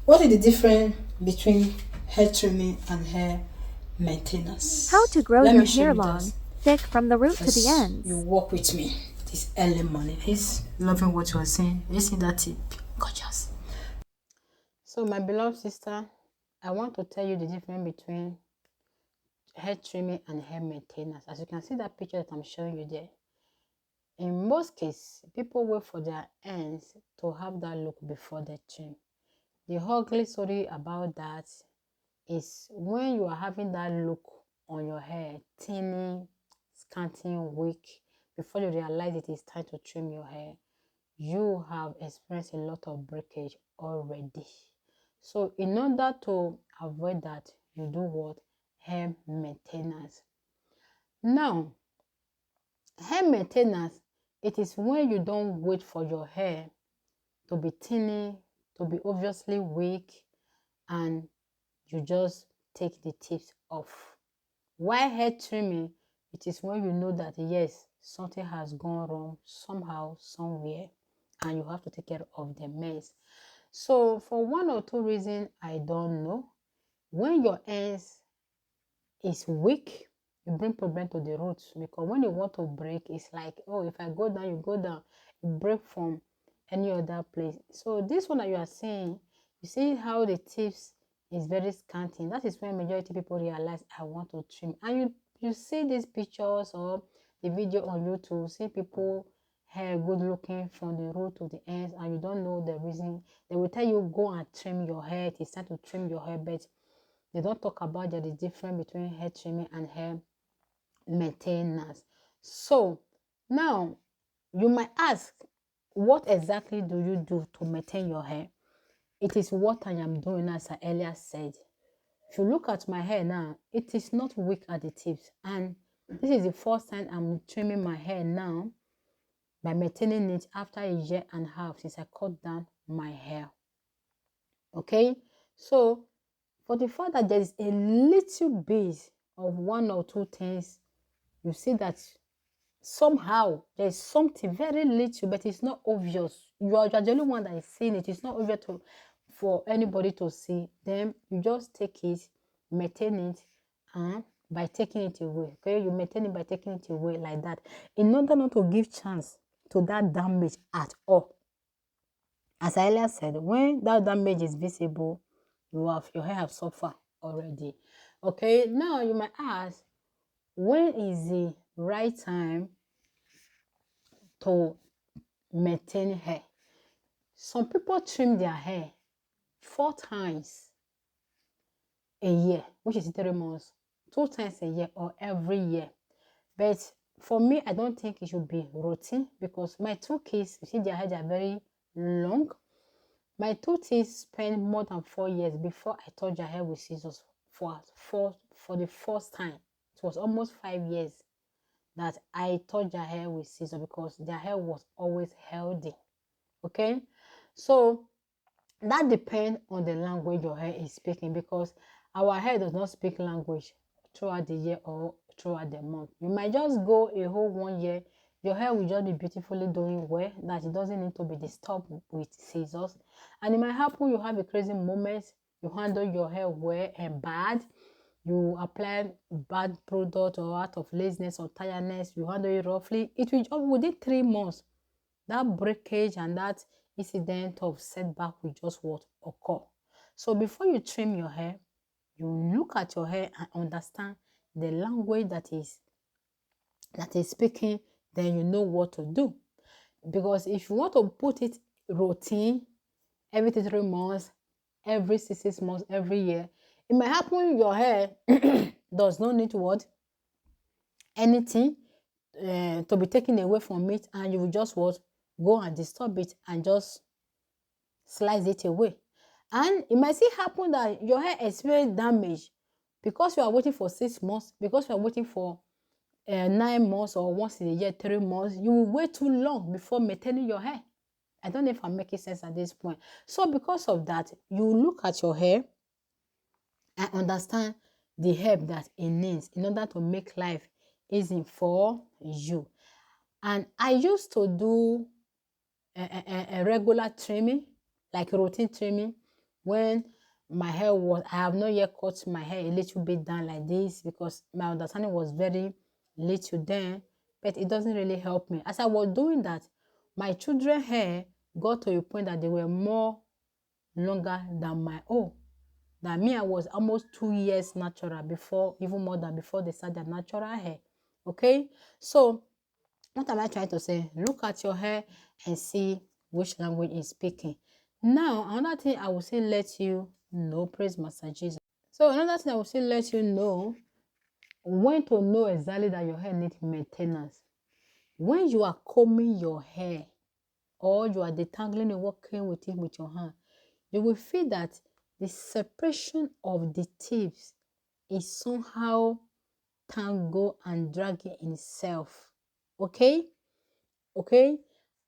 What is the difference between hair trimming and hair How maintenance? to grow Let your me show hair you long, that thick from the root to the as you ends. walk with me this early morning. He's loving what you are saying. You see that tip? Gorgeous. So, my beloved sister, I want to tell you the difference between hair trimming and hair maintenance. As you can see that picture that I'm showing you there. In most cases, people wait for their ends to have that look before they trim. The ugly story about that is when you are having that look on your hair, thinning, scanting, weak, before you realize it is time to trim your hair, you have experienced a lot of breakage already. So in order to avoid that, you do what? Hair maintenance. Now, hair maintenance, it is when you don't wait for your hair to be thinning, to be obviously weak, and you just take the tips off. While hair trimming, it is when you know that yes, something has gone wrong somehow, somewhere, and you have to take care of the mess. So for one or two reasons, I don't know, when your ends is weak, you bring problem to the roots, because when you want to break, it's like, oh, if I go down, you go down, you break from any other place. So this one that you are seeing, you see how the tips is very scanty. That is when majority people realize I want to trim. And you see these pictures or the video on YouTube, see people hair good looking from the root to the ends, and you don't know the reason. They will tell you go and trim your hair, it's time to trim your hair, but they don't talk about the difference between hair trimming and hair maintenance. So now you might ask, what exactly do you do to maintain your hair? It is what I am doing, as I earlier said. If you look at my hair now, it is not weak at the tips, and this is the first time I'm trimming my hair now by maintaining it after a year and a half since I cut down my hair. Okay, so for the fact that there is a little bit of one or two things, you see that somehow there is something very little, but it's not obvious. You are the only one that is seeing it. It's not obvious for anybody to see. Then you just take it, maintain it, and by taking it away. Okay, you maintain it by taking it away like that, in order not to give chance to that damage at all. As I earlier said, when that damage is visible, your hair have suffered already. Okay, now you might ask, when is the right time to maintain hair? Some people trim their hair 4 times a year, which is 3 months, 2 times a year, or every year. But for me, I don't think it should be routine, because my two kids, you see, their hair are very long. My two kids spent more than 4 years before I touched their hair with scissors for the first time. It was almost 5 years that I touched their hair with scissors, because their hair was always healthy. Okay, so that depends on the language your hair is speaking, because our hair does not speak language throughout the year or throughout the month. You might just go a whole 1 year, your hair will just be beautifully doing well, that it doesn't need to be disturbed with scissors. And it might happen you have a crazy moment, you handle your hair well and bad, you apply bad product, or out of laziness or tiredness, you handle it roughly, it will just within 3 months, that breakage and that incident of setback will just what occur. So before you trim your hair, you look at your hair and understand the language that is speaking, then you know what to do. Because if you want to put it routine, every 3 months, every 6 months, every year, it might happen your hair does not need what anything to be taken away from it, and you will just what go and disturb it and just slice it away. And it might still happen that your hair experience damage because you are waiting for 6 months, because you are waiting for 9 months, or once in a year, 3 months. You will wait too long before maintaining your hair. I don't know if I'm making sense at this point. So because of that, you look at your hair and understand the help that it needs in order to make life easy for you. And I used to do a regular trimming, like routine trimming, when my hair was, I have not yet cut my hair a little bit down like this because my understanding was very little then, but it doesn't really help me. As I was doing that, my children's hair got to a point that they were more longer than my own. That me, I was almost 2 years natural before, even more than before they started their natural hair. Okay, so what am I trying to say? Look at your hair and see which language is speaking. Now, another thing I will say, let you know, praise Master Jesus. So another thing I will say, let you know when to know exactly that your hair needs maintenance. When you are combing your hair or you are detangling and working with it with your hand, you will feel that the separation of the tips is somehow tangled and dragging in itself. Okay,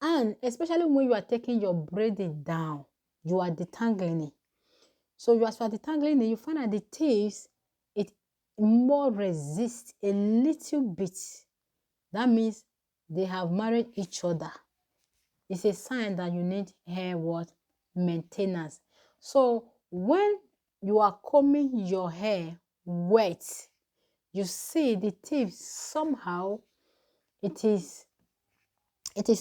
and especially when you are taking your braiding down, you are detangling it. So you are detangling it, you find that the tips, it more resist a little bit. That means they have married each other. It's a sign that you need hair what? Maintenance. So when you are combing your hair wet, you see the tips somehow it is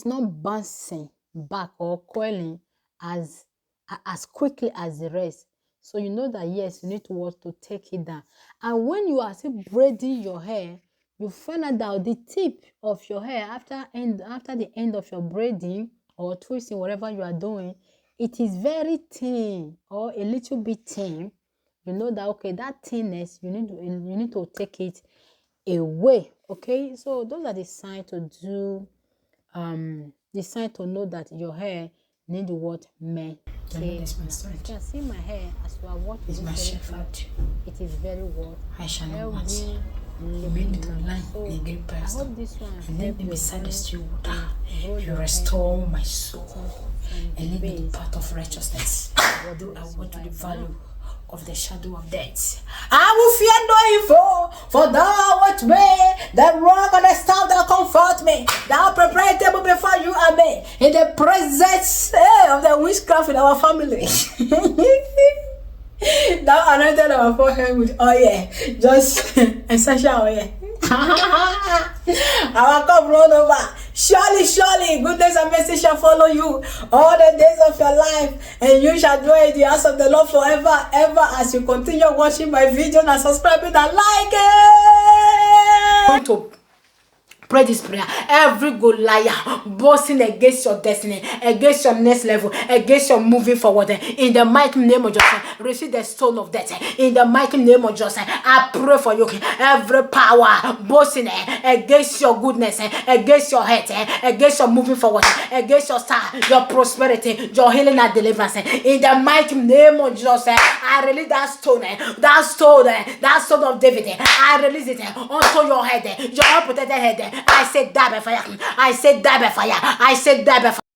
not bouncing back or coiling as quickly as the rest. So you know that yes, you need to take it down. And when you are still braiding your hair, you find out that the tip of your hair after the end of your braiding or twisting, whatever you are doing, it is very thin or a little bit thin. You know that okay, that thinness, you need to take it away. Okay, so those are the signs to do the sign to know that your hair need what maintenance. You can see my hair as you are watching. It's my shepherd. It is very what I shall not want. You made me to line in a great pastor. I hope this one and lead me beside the still water. You restore my soul and lead me to the path of righteousness. Though I walk to the valley of the shadow of death, I will fear no evil, for thou art with me. The rock and the staff that comfort me. Thou prepare a table before you and me in the presence of the witchcraft in our family. Thou anointed our forehead with oil, just essential oil. Our cup run over. Surely, surely, goodness and mercy shall follow you all the days of your life, and you shall dwell in the house of the Lord forever, ever, as you continue watching my video and subscribing and like it. Pray this prayer. Every good liar boasting against your destiny, against your next level, against your moving forward, in the mighty name of Jesus, receive the stone of death. In the mighty name of Jesus, I pray for you. Every power boasting against your goodness, against your health, against your moving forward, against your star, your prosperity, your healing and deliverance, in the mighty name of Jesus, I release that stone of David. I release it onto your head, your unprotected head. I said die by fire. I said die by fire. I said die by fire.